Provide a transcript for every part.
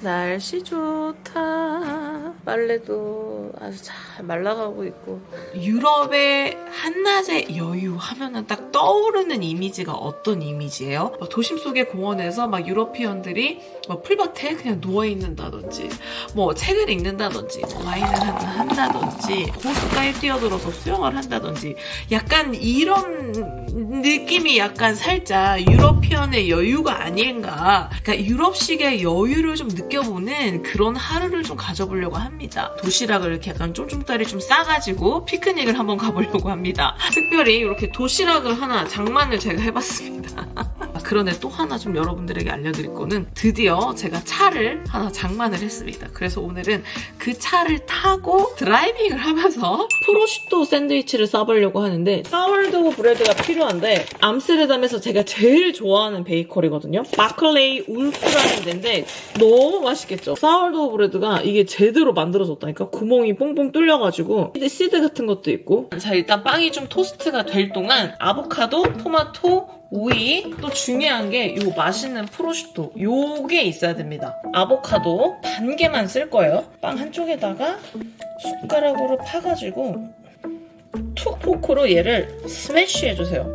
날씨 좋다. 빨래도 아주 잘 말라가고 있고. 유럽의 한낮의 여유 하면은 딱 떠오르는 이미지가 어떤 이미지예요? 막 도심 속의 공원에서 막 유러피언들이 막 풀밭에 그냥 누워있는다든지, 뭐 책을 읽는다든지, 뭐 와인을 한다든지, 호숫가에 뛰어들어서 수영을 한다든지, 약간 이런 느낌이 약간 살짝 유러피언의 여유가 아닌가. 그러니까 유럽식의 여유를 좀 느껴보는 그런 하루를 좀 가져보려고 합니다. 도시락을 이렇게 약간 쫌쫌따리 좀 싸가지고 피크닉을 한번 가보려고 합니다. 특별히 이렇게 도시락을 하나 장만을 제가 해봤습니다. 그런데 또 하나 좀 여러분들에게 알려드릴 거는 드디어 제가 차를 하나 장만을 했습니다. 그래서 오늘은 그 차를 타고 드라이빙을 하면서 프로슈토 샌드위치를 싸보려고 하는데, 사워도우 브레드가 필요한데 암스테르담에서 제가 제일 좋아하는 베이커리거든요. 마클레이 울프라는 데인데 너무 맛있겠죠? 사워도우 브레드가 이게 제대로 만들어졌다니까. 구멍이 뽕뽕 뚫려가지고 시드 같은 것도 있고. 자, 일단 빵이 좀 토스트가 될 동안 아보카도, 토마토, 오이, 또 중요한 게 요 맛있는 프로슈토, 요게 있어야 됩니다. 아보카도 반 개만 쓸 거예요. 빵 한쪽에다가 숟가락으로 파가지고 툭 포크로 얘를 스매시 해주세요.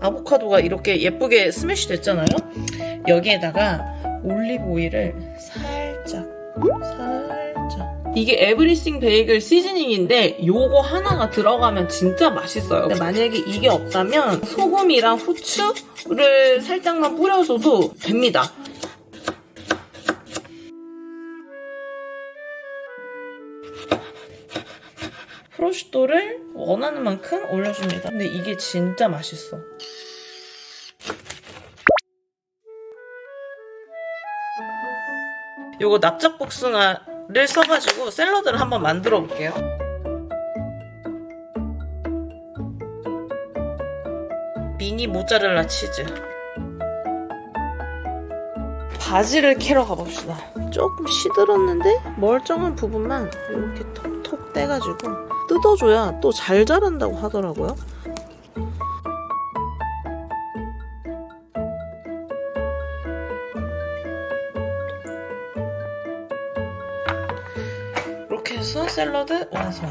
아보카도가 이렇게 예쁘게 스매시 됐잖아요. 여기에다가 올리브 오일을 살짝 이게 에브리싱 베이글 시즈닝인데 요거 하나가 들어가면 진짜 맛있어요. 근데 만약에 이게 없다면 소금이랑 후추를 살짝만 뿌려줘도 됩니다. 프로슈토를 원하는 만큼 올려줍니다. 근데 이게 진짜 맛있어. 요거 납작복숭아를 써가지고 샐러드를 한번 만들어 볼게요. 미니 모짜렐라 치즈. 바지를 캐러 가봅시다. 조금 시들었는데 멀쩡한 부분만 이렇게 톡톡 떼가지고 뜯어줘야 또 잘 자란다고 하더라고요. 이렇게 해서 샐러드 완성.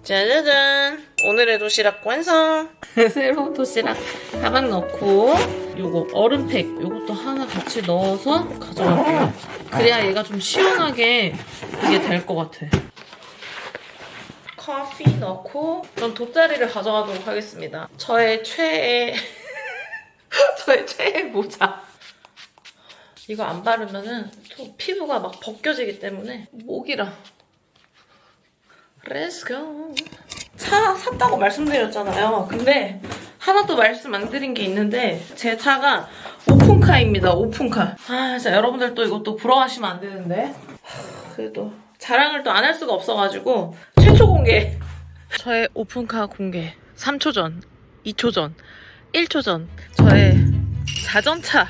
짜자잔! 오늘의 도시락 완성! 새로운 도시락 가방 넣고 요거 얼음팩 요것도 하나 같이 넣어서 가져갈게요. 그래야 얘가 좀 시원하게 이게 될 것 같아. 커피 넣고 전 돗자리를 가져가도록 하겠습니다. 저의 최애 모자. 이거 안 바르면은 또 피부가 막 벗겨지기 때문에 목이랑. Let's go. 차 샀다고 말씀드렸잖아요. 근데 하나 또 말씀 안 드린 게 있는데 제 차가 오픈카입니다. 오픈카. 아, 진짜 여러분들 또 이것도 부러워하시면 안 되는데. 그래도 자랑을 또 안 할 수가 없어가지고 최초 공개. 저의 오픈카 공개. 3초 전, 2초 전, 1초 전. 저의 자전차.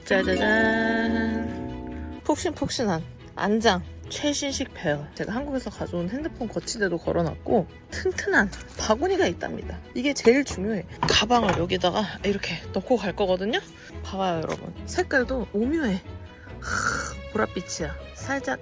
짜자잔. 푹신푹신한 안장. 최신식 벨. 제가 한국에서 가져온 핸드폰 거치대도 걸어놨고 튼튼한 바구니가 있답니다. 이게 제일 중요해. 가방을 여기다가 이렇게 넣고 갈 거거든요. 봐봐요 여러분. 색깔도 오묘해. 보랏빛이야. 살짝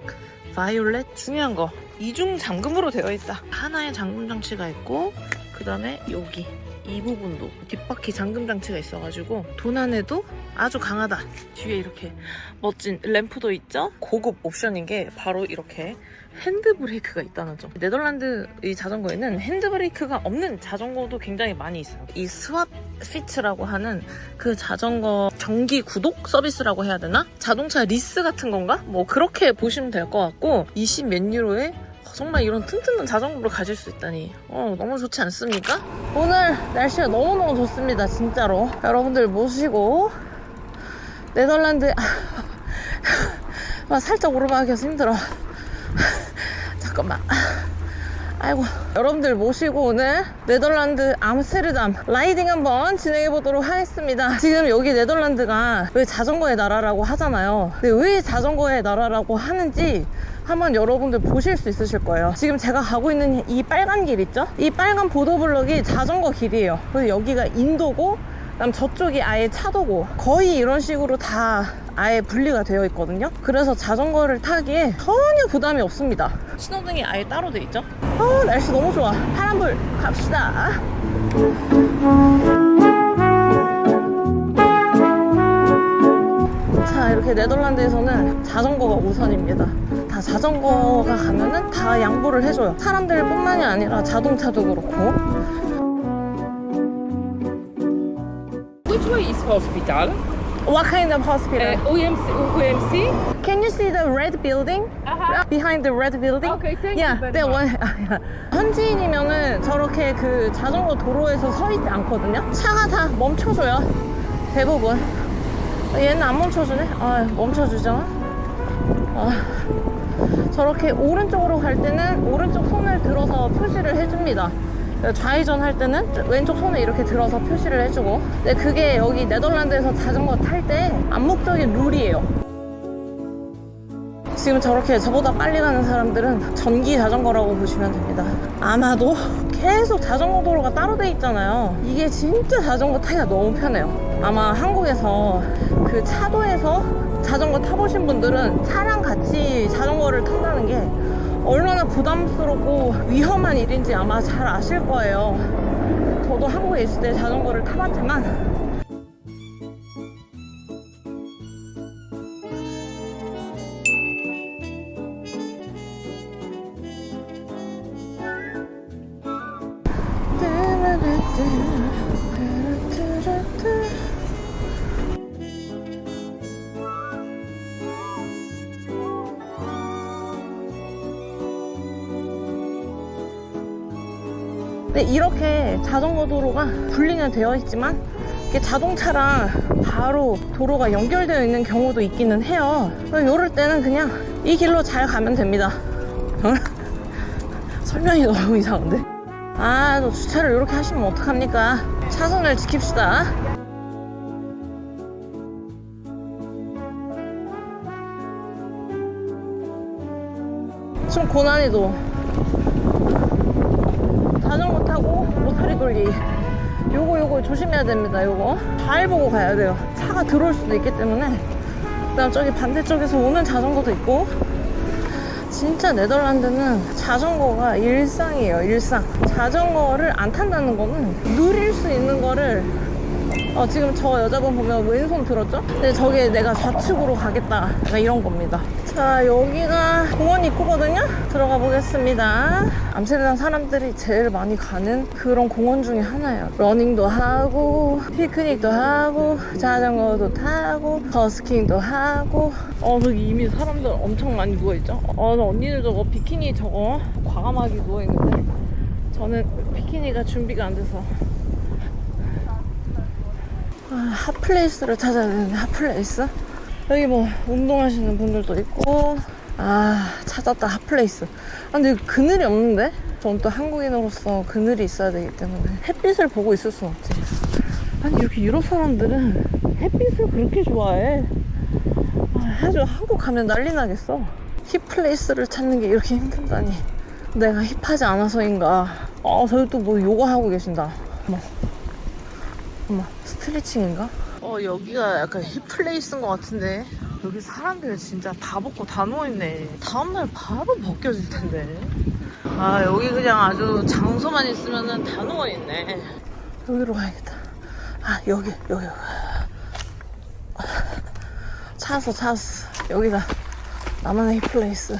바이올렛. 중요한 거 이중 잠금으로 되어 있다. 하나의 잠금 장치가 있고 그 다음에 여기 이 부분도 뒷바퀴 잠금 장치가 있어가지고 도난에도 아주 강하다. 뒤에 이렇게 멋진 램프도 있죠. 고급 옵션인 게 바로 이렇게 핸드브레이크가 있다는 점. 네덜란드 이 자전거에는 핸드브레이크가 없는 자전거도 굉장히 많이 있어요. 이 스왑 피츠라고 하는 그 자전거 정기 구독 서비스라고 해야 되나? 자동차 리스 같은 건가? 뭐 그렇게 보시면 될 것 같고 20 몇 유로에 정말 이런 튼튼한 자전거를 가질 수 있다니 너무 좋지 않습니까? 오늘 날씨가 너무너무 좋습니다. 진짜로 여러분들 모시고 네덜란드 살짝 오르막이어서 힘들어. 잠깐만. 아이고. 여러분들 모시고 오늘 네덜란드 암스테르담 라이딩 한번 진행해보도록 하겠습니다. 지금 여기 네덜란드가 왜 자전거의 나라라고 하잖아요. 근데 왜 자전거의 나라라고 하는지 한번 여러분들 보실 수 있으실 거예요. 지금 제가 가고 있는 이 빨간 길 있죠? 이 빨간 보도블럭이 자전거 길이에요. 그래서 여기가 인도고 그다음 저쪽이 아예 차도고 거의 이런 식으로 다 아예 분리가 되어 있거든요. 그래서 자전거를 타기에 전혀 부담이 없습니다. 신호등이 아예 따로 돼 있죠. 날씨 너무 좋아. 파란불 갑시다. 자, 이렇게 네덜란드에서는 자전거가 우선입니다. 다 자전거가 가면은 다 양보를 해줘요. 사람들 뿐만이 아니라 자동차도 그렇고. Which way is hospital? What kind of hospital? OMC? Can you see the red building? Behind the red building? Okay, thank yeah, you very that much. one. 현지인이면은 저렇게 그 자전거 도로에서 서 있지 않거든요. 차가 다 멈춰줘요. 대부분. 얘는 안 멈춰주네. 멈춰주죠. 저렇게 오른쪽으로 갈 때는 오른쪽 손을 들어서 표시를 해줍니다. 좌회전 할 때는 왼쪽 손을 이렇게 들어서 표시를 해주고. 근데 그게 여기 네덜란드에서 자전거 탈 때 암묵적인 룰이에요. 지금 저렇게 저보다 빨리 가는 사람들은 전기 자전거라고 보시면 됩니다. 아마도 계속 자전거 도로가 따로 돼 있잖아요. 이게 진짜 자전거 타기가 너무 편해요. 아마 한국에서 그 차도에서 자전거 타보신 분들은 차랑 같이 자전거를 탄다는 게 얼마나 부담스럽고 위험한 일인지 아마 잘 아실 거예요. 저도 한국에 있을 때 자전거를 타봤지만 네, 이렇게 자전거 도로가 분리는 되어 있지만 이게 자동차랑 바로 도로가 연결되어 있는 경우도 있기는 해요. 이럴 때는 그냥 이 길로 잘 가면 됩니다. 설명이 너무 이상한데? 또 주차를 이렇게 하시면 어떡합니까? 차선을 지킵시다. 좀 고난이도. 자전거 타고 로타리 돌기. 요거 조심해야 됩니다. 요거 잘 보고 가야 돼요. 차가 들어올 수도 있기 때문에. 그다음 저기 반대쪽에서 오는 자전거도 있고. 진짜 네덜란드는 자전거가 일상이에요. 일상. 자전거를 안 탄다는 거는 누릴 수 있는 거를 지금 저 여자분 보면 왼손 들었죠? 근데 저게 내가 좌측으로 가겠다. 약간 이런 겁니다. 자, 여기가 공원 입구거든요? 들어가 보겠습니다. 암스테르담 사람들이 제일 많이 가는 그런 공원 중에 하나예요. 러닝도 하고, 피크닉도 하고, 자전거도 타고, 버스킹도 하고. 저기 이미 사람들 엄청 많이 누워있죠? 언니들 저거 비키니 저거 과감하게 누워있는데 저는 비키니가 준비가 안 돼서 핫플레이스를 찾아야 되는데. 핫플레이스? 여기 뭐 운동하시는 분들도 있고. 찾았다. 핫플레이스. 근데 그늘이 없는데? 전 또 한국인으로서 그늘이 있어야 되기 때문에 햇빛을 보고 있을 순 없지. 아니 이렇게 유럽 사람들은 햇빛을 그렇게 좋아해. 아주 한국 가면 난리 나겠어. 힙플레이스를 찾는 게 이렇게 힘들다니. 내가 힙하지 않아서인가. 저기 또 뭐 요가 하고 계신다. 어머, 스트레칭인가? 여기가 약간 힙플레이스인 것 같은데. 여기 사람들 진짜 다 벗고 다 누워있네. 다음날 바로 벗겨질 텐데. 여기 그냥 아주 장소만 있으면은 다 누워있네. 여기로 가야겠다. 여기. 찾았어. 여기다. 나만의 힙플레이스.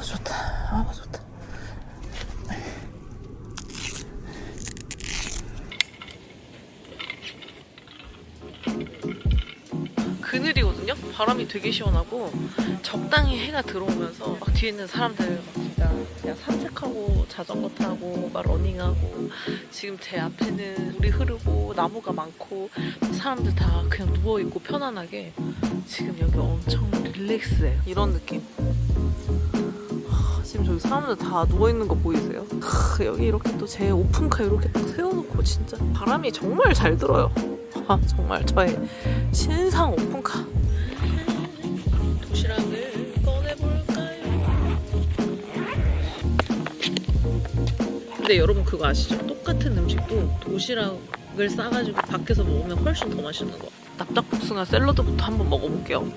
좋다. 좋다. 그늘이거든요? 바람이 되게 시원하고 적당히 해가 들어오면서 막 뒤에 있는 사람들 막 진짜 그냥 산책하고 자전거 타고 막 러닝하고, 지금 제 앞에는 물이 흐르고 나무가 많고 사람들 다 그냥 누워있고 편안하게 지금 여기 엄청 릴렉스해요. 이런 느낌. 지금 저기 사람들 다 누워있는 거 보이세요? 여기 이렇게 또 제 오픈카 이렇게 딱 세워놓고 진짜 바람이 정말 잘 들어요. 정말 저의 신상 오픈카. 도시락을 꺼내볼까요? 근데 여러분 그거 아시죠? 똑같은 음식도 도시락을 싸가지고 밖에서 먹으면 훨씬 더 맛있는 거. 납작복숭아 샐러드부터 한번 먹어볼게요.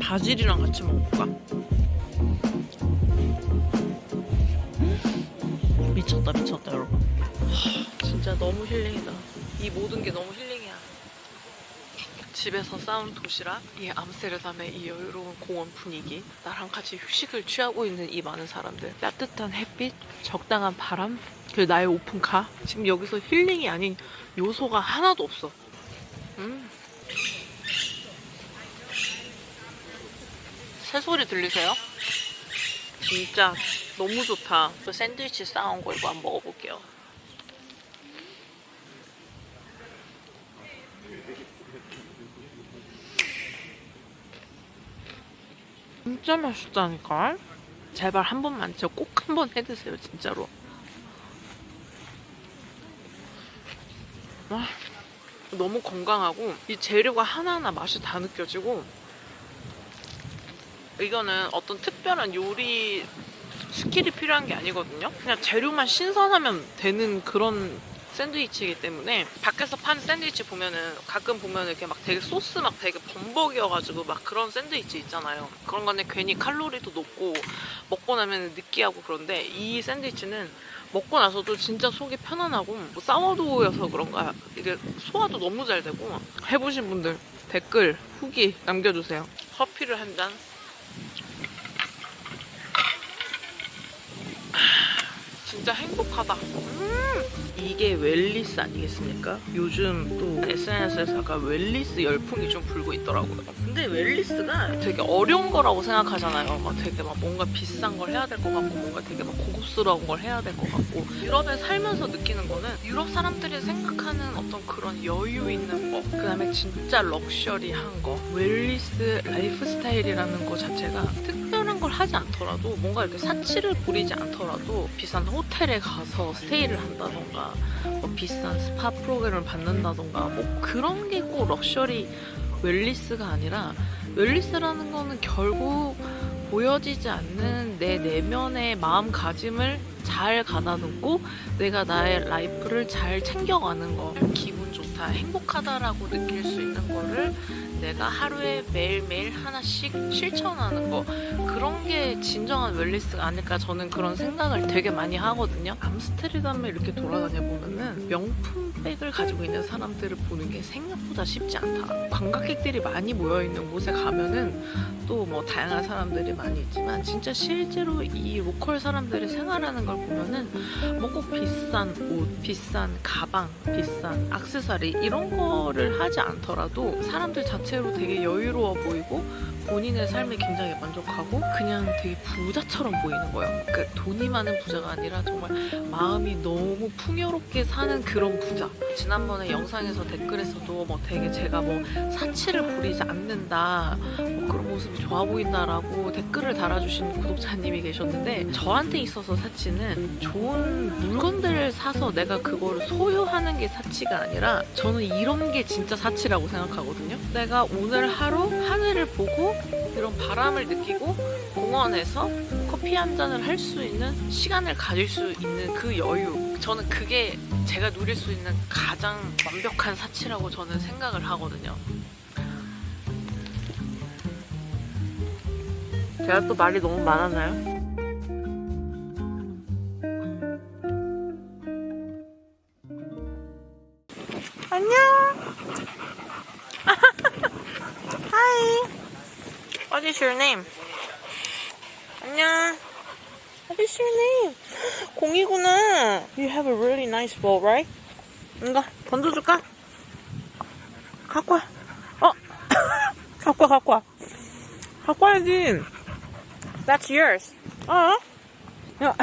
바질이랑 같이 먹어볼까? 미쳤다 미쳤다 여러분. 진짜 너무 힐링이다. 이 모든 게 너무 힐링이야. 집에서 싸운 도시락, 이 암스테르담의 이 여유로운 공원 분위기, 나랑 같이 휴식을 취하고 있는 이 많은 사람들, 따뜻한 햇빛, 적당한 바람, 그리고 나의 오픈카. 지금 여기서 힐링이 아닌 요소가 하나도 없어. 새소리 들리세요? 진짜 너무 좋다. 그 샌드위치 싸온 거 이거 한번 먹어볼게요. 진짜 맛있다니까. 제발 한 번만, 진짜 꼭 한 번 해드세요 진짜로. 와, 너무 건강하고 이 재료가 하나하나 맛이 다 느껴지고, 이거는 어떤 특별한 요리 스킬이 필요한 게 아니거든요. 그냥 재료만 신선하면 되는 그런 샌드위치이기 때문에, 밖에서 파는 샌드위치 보면은 가끔 보면 이렇게 막 되게 소스 막 되게 범벅이어가지고 막 그런 샌드위치 있잖아요. 그런 거는 괜히 칼로리도 높고 먹고 나면 느끼하고 그런데, 이 샌드위치는 먹고 나서도 진짜 속이 편안하고, 뭐 사워도우여서 그런가 이게 소화도 너무 잘 되고. 해보신 분들 댓글 후기 남겨주세요. 커피를 한 잔. 진짜 행복하다. 이게 웰리스 아니겠습니까? 요즘 또 SNS에서 약간 웰리스 열풍이 좀 불고 있더라고요. 근데 웰리스가 되게 어려운 거라고 생각하잖아요. 막 되게 막 뭔가 비싼 걸 해야 될 것 같고, 뭔가 되게 막 고급스러운 걸 해야 될 것 같고. 유럽에 살면서 느끼는 거는, 유럽 사람들이 생각하는 어떤 그런 여유 있는 거, 그 다음에 진짜 럭셔리한 거, 웰리스 라이프 스타일이라는 거 자체가 특별한 걸 하지 않더라도, 뭔가 이렇게 사치를 부리지 않더라도 비싼 호텔에 가서 스테이를 한다던가, 뭐 비싼 스파 프로그램을 받는다던가, 뭐 그런 게 꼭 럭셔리 웰리스가 아니라, 웰리스라는 거는 결국 보여지지 않는 내 내면의 마음가짐을 잘 가다듬고 내가 나의 라이프를 잘 챙겨가는 거. 기분 좋다, 행복하다라고 느낄 수 있는 거를 내가 하루에 매일매일 하나씩 실천하는 거. 그런 게 진정한 웰리스가 아닐까, 저는 그런 생각을 되게 많이 하거든요. 암스테르담에 이렇게 돌아다녀 보면은 명품 백을 가지고 있는 사람들을 보는 게 생각보다 쉽지 않다. 관광객들이 많이 모여있는 곳에 가면은 또 뭐 다양한 사람들이 많이 있지만, 진짜 실제로 이 로컬 사람들이 생활하는 걸 보면은 뭐 꼭 비싼 옷, 비싼 가방, 비싼 액세서리 이런 거를 하지 않더라도 사람들 자체로 되게 여유로워 보이고 본인의 삶에 굉장히 만족하고 그냥 되게 부자처럼 보이는 거예요. 그러니까 돈이 많은 부자가 아니라 정말 마음이 너무 풍요롭게 사는 그런 부자. 지난번에 영상에서 댓글에서도 뭐 되게 제가 뭐 사치를 부리지 않는다, 뭐 그런 모습이 좋아 보인다라고 댓글을 달아주신 구독자님이 계셨는데, 저한테 있어서 사치는 좋은 물건들을 사서 내가 그거를 소유하는 게 사치가 아니라, 저는 이런 게 진짜 사치라고 생각하거든요. 내가 오늘 하루 하늘을 보고 이런 바람을 느끼고 공원에서 커피 한 잔을 할 수 있는 시간을 가질 수 있는 그 여유, 저는 그게 제가 누릴 수 있는 가장 완벽한 사치라고 저는 생각을 하거든요. 제가 또 말이 너무 많았나요? 안녕. Hi. What is your name? 안녕. What is your name? 공이구나. You have a really nice ball, right? 이거 던져줄까? 갖고 와. 갖고 와. 갖고 와야지. That's yours. Yeah.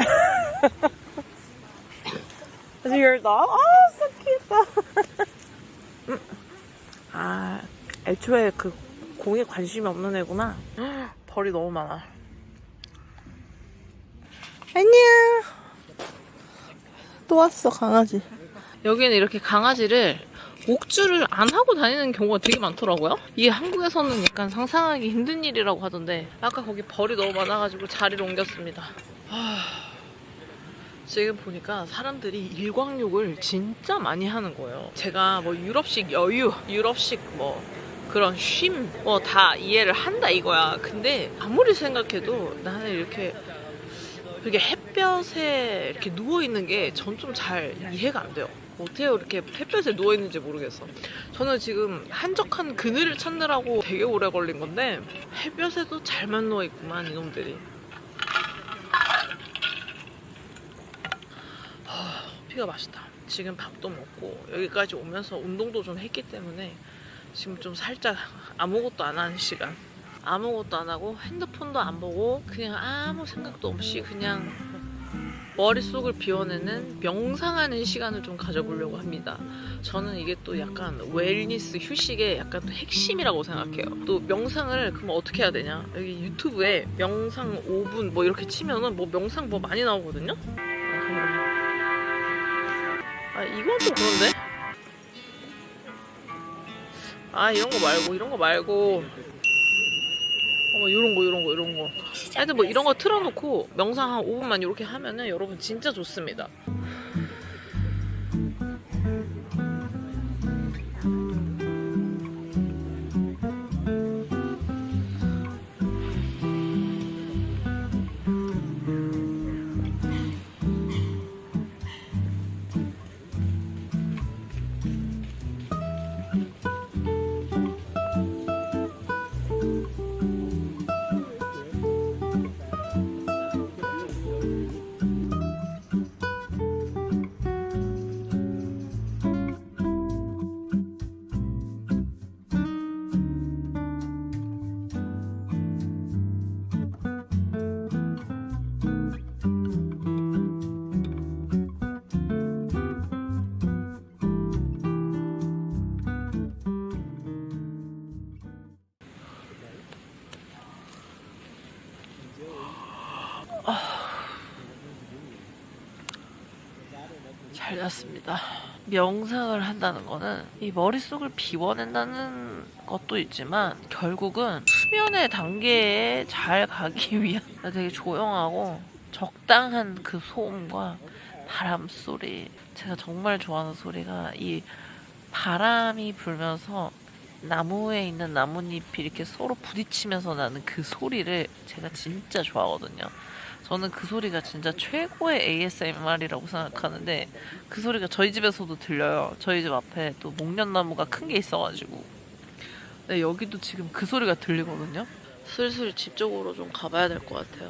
Is it your dog? Oh, so cute. 애초에 그 공에 관심이 없는 애구나. 벌이 너무 많아. 안녕. 또 왔어, 강아지. 여기는 이렇게 강아지를 옥주를 안 하고 다니는 경우가 되게 많더라고요. 이게 한국에서는 약간 상상하기 힘든 일이라고 하던데 아까 거기 벌이 너무 많아가지고 자리를 옮겼습니다. 지금 보니까 사람들이 일광욕을 진짜 많이 하는 거예요. 제가 뭐 유럽식 여유, 유럽식 뭐 그런 쉼 뭐 다 이해를 한다 이거야. 근데 아무리 생각해도 나는 이렇게 햇볕에 이렇게 누워있는 게 전 좀 잘 이해가 안 돼요. 어떻게 이렇게 햇볕에 누워있는지 모르겠어. 저는 지금 한적한 그늘을 찾느라고 되게 오래 걸린 건데 햇볕에도 잘만 누워있구만 이놈들이. 커피가 맛있다. 지금 밥도 먹고 여기까지 오면서 운동도 좀 했기 때문에 지금 좀 살짝 아무것도 안 하는 시간. 아무것도 안 하고 핸드폰도 안 보고 그냥 아무 생각도 없이 그냥 머릿속을 비워내는 명상하는 시간을 좀 가져보려고 합니다. 저는 이게 또 약간 웰니스 휴식의 약간 또 핵심이라고 생각해요. 또 명상을 그럼 어떻게 해야 되냐? 여기 유튜브에 명상 5분 뭐 이렇게 치면은 뭐 명상 뭐 많이 나오거든요? 이건 또 그런데? 이런 거 말고 이런 거 하여튼 뭐 이런 거 틀어놓고 명상 한 5분만 이렇게 하면은 여러분 진짜 좋습니다. 잘 잤습니다. 명상을 한다는 거는 이 머릿속을 비워낸다는 것도 있지만 결국은 수면의 단계에 잘 가기 위한 되게 조용하고 적당한 그 소음과 바람 소리. 제가 정말 좋아하는 소리가 이 바람이 불면서 나무에 있는 나뭇잎이 이렇게 서로 부딪히면서 나는 그 소리를 제가 진짜 좋아하거든요. 저는 그 소리가 진짜 최고의 ASMR이라고 생각하는데 그 소리가 저희 집에서도 들려요. 저희 집 앞에 또 목련나무가 큰 게 있어가지고. 근데 여기도 지금 그 소리가 들리거든요. 슬슬 집 쪽으로 좀 가봐야 될 것 같아요.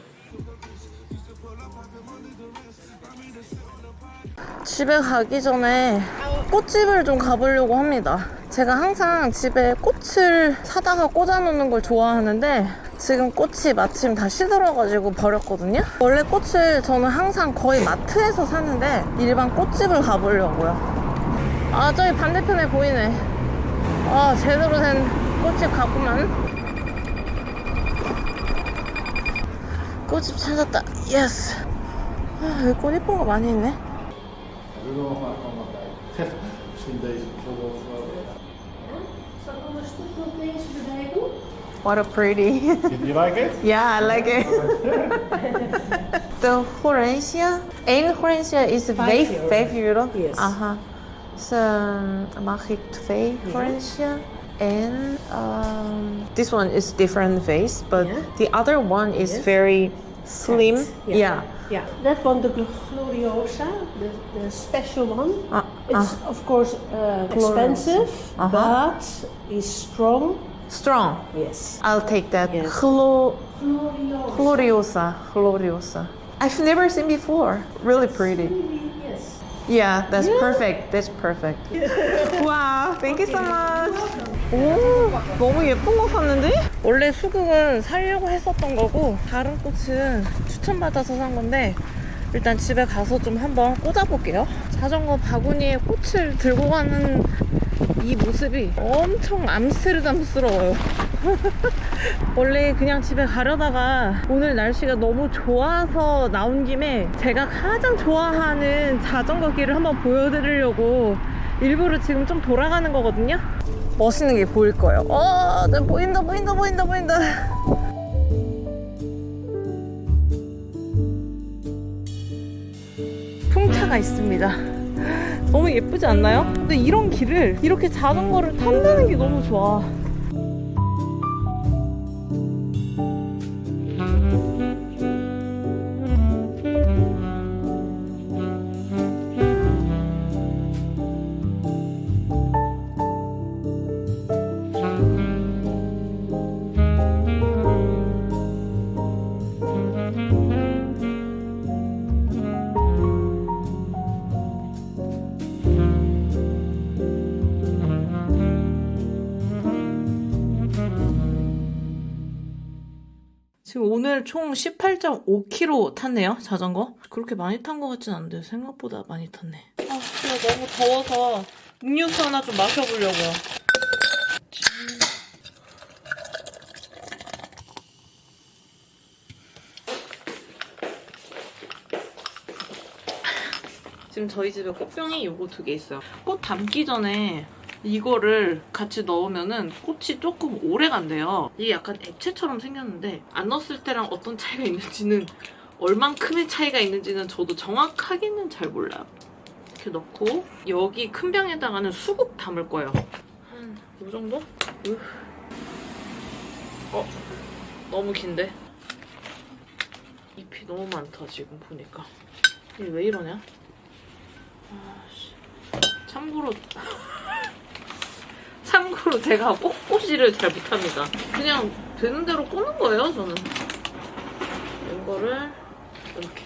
집에 가기 전에 꽃집을 좀 가보려고 합니다. 제가 항상 집에 꽃을 사다가 꽂아놓는 걸 좋아하는데 지금 꽃이 마침 다 시들어가지고 버렸거든요. 원래 꽃을 저는 항상 거의 마트에서 사는데 일반 꽃집을 가보려고요. 아, 저기 반대편에 보이네. 아, 제대로 된 꽃집 가구만. 꽃집 찾았다. 예스. 아, 여기 꽃 예쁜 거 많이 있네. What a pretty. Did you like it? Yeah, I like it. The Hortensia, 1 Hortensia is 5 euro. Yes. Aha. Dus mag ik 2 Hortensia. And this one is different vase, but Yeah. the other one is very slim. Yeah. Yeah, that one, the Gloriosa, the special one. It's of course expensive, but is strong. Strong. Yes. I'll take that. Yes. Gloriosa. Gloriosa. I've never seen before. Really pretty. Yes. Yeah, that's perfect. That's perfect. Wow, thank you so much. 오, 너무 예쁜 거 샀는데? 원래 수국은 사려고 했었던 거고 다른 꽃은 추천받아서 산 건데 일단 집에 가서 좀 한번 꽂아볼게요. 자전거 바구니에 꽃을 들고 가는 이 모습이 엄청 암스테르담스러워요. 원래 그냥 집에 가려다가 오늘 날씨가 너무 좋아서 나온 김에 제가 가장 좋아하는 자전거 길을 한번 보여드리려고 일부러 지금 좀 돌아가는 거거든요. 멋있는 게 보일 거예요. 네, 보인다. 풍차가 있습니다. 너무 예쁘지 않나요? 근데 이런 길을 이렇게 자전거를 탄다는 게 너무 좋아. 지금 오늘 총 18.5km 탔네요, 자전거. 그렇게 많이 탄 것 같진 않은데 생각보다 많이 탔네. 제가 너무 더워서 음료수 하나 좀 마셔보려고요. 지금 저희 집에 꽃병이 요거 2개 있어요. 꽃 담기 전에 이거를 같이 넣으면은 꽃이 조금 오래 간대요. 이게 약간 액체처럼 생겼는데 안 넣었을 때랑 어떤 차이가 있는지는, 얼만큼의 차이가 있는지는 저도 정확하게는 잘 몰라요. 이렇게 넣고 여기 큰 병에다가는 수국 담을 거예요. 한 요 정도? 너무 긴데? 잎이 너무 많다 지금 보니까. 이게 왜 이러냐? 참고로 제가 꽃꽂이를 잘 못합니다. 그냥 되는 대로 꼬는 거예요, 저는. 이거를 이렇게.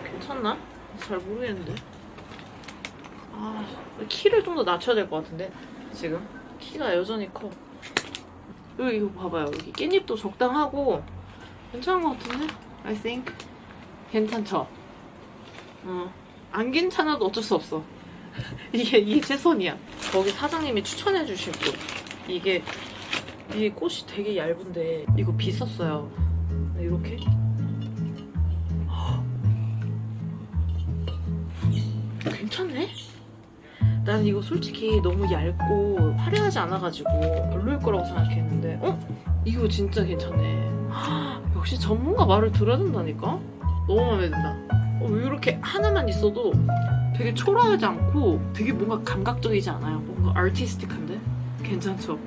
괜찮나? 잘 모르겠는데. 키를 좀 더 낮춰야 될 것 같은데. 지금 키가 여전히 커. 여기 이거 봐봐요. 여기 깻잎도 적당하고 괜찮은 것 같은데? I think. 괜찮죠? 안 괜찮아도 어쩔 수 없어. 이게 최선이야. 거기 사장님이 추천해주신 꽃. 이게 꽃이 되게 얇은데 이거 비쌌어요. 이렇게. 괜찮네? 난 이거 솔직히 너무 얇고 화려하지 않아가지고 별로일 거라고 생각했는데 이거 진짜 괜찮네. 역시 전문가 말을 들어야 된다니까? 너무 마음에 든다. 왜 이렇게 하나만 있어도 되게 초라하지 않고 되게 뭔가 감각적이지 않아요? 뭔가 아티스틱한데? 괜찮죠?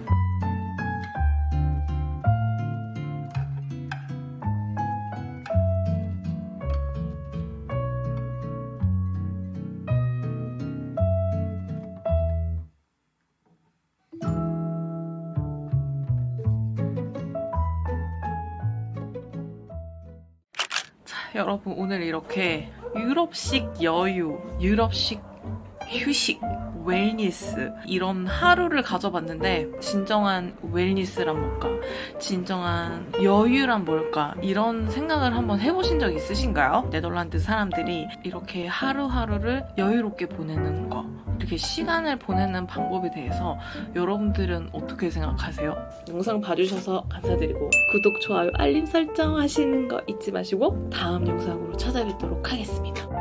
여러분, 오늘 이렇게 유럽식 여유, 유럽식 휴식, 웰니스, 이런 하루를 가져봤는데 진정한 웰니스란 뭘까? 진정한 여유란 뭘까? 이런 생각을 한번 해보신 적 있으신가요? 네덜란드 사람들이 이렇게 하루하루를 여유롭게 보내는 거, 이렇게 시간을 보내는 방법에 대해서 여러분들은 어떻게 생각하세요? 영상 봐주셔서 감사드리고 구독, 좋아요, 알림 설정 하시는 거 잊지 마시고 다음 영상으로 찾아뵙도록 하겠습니다.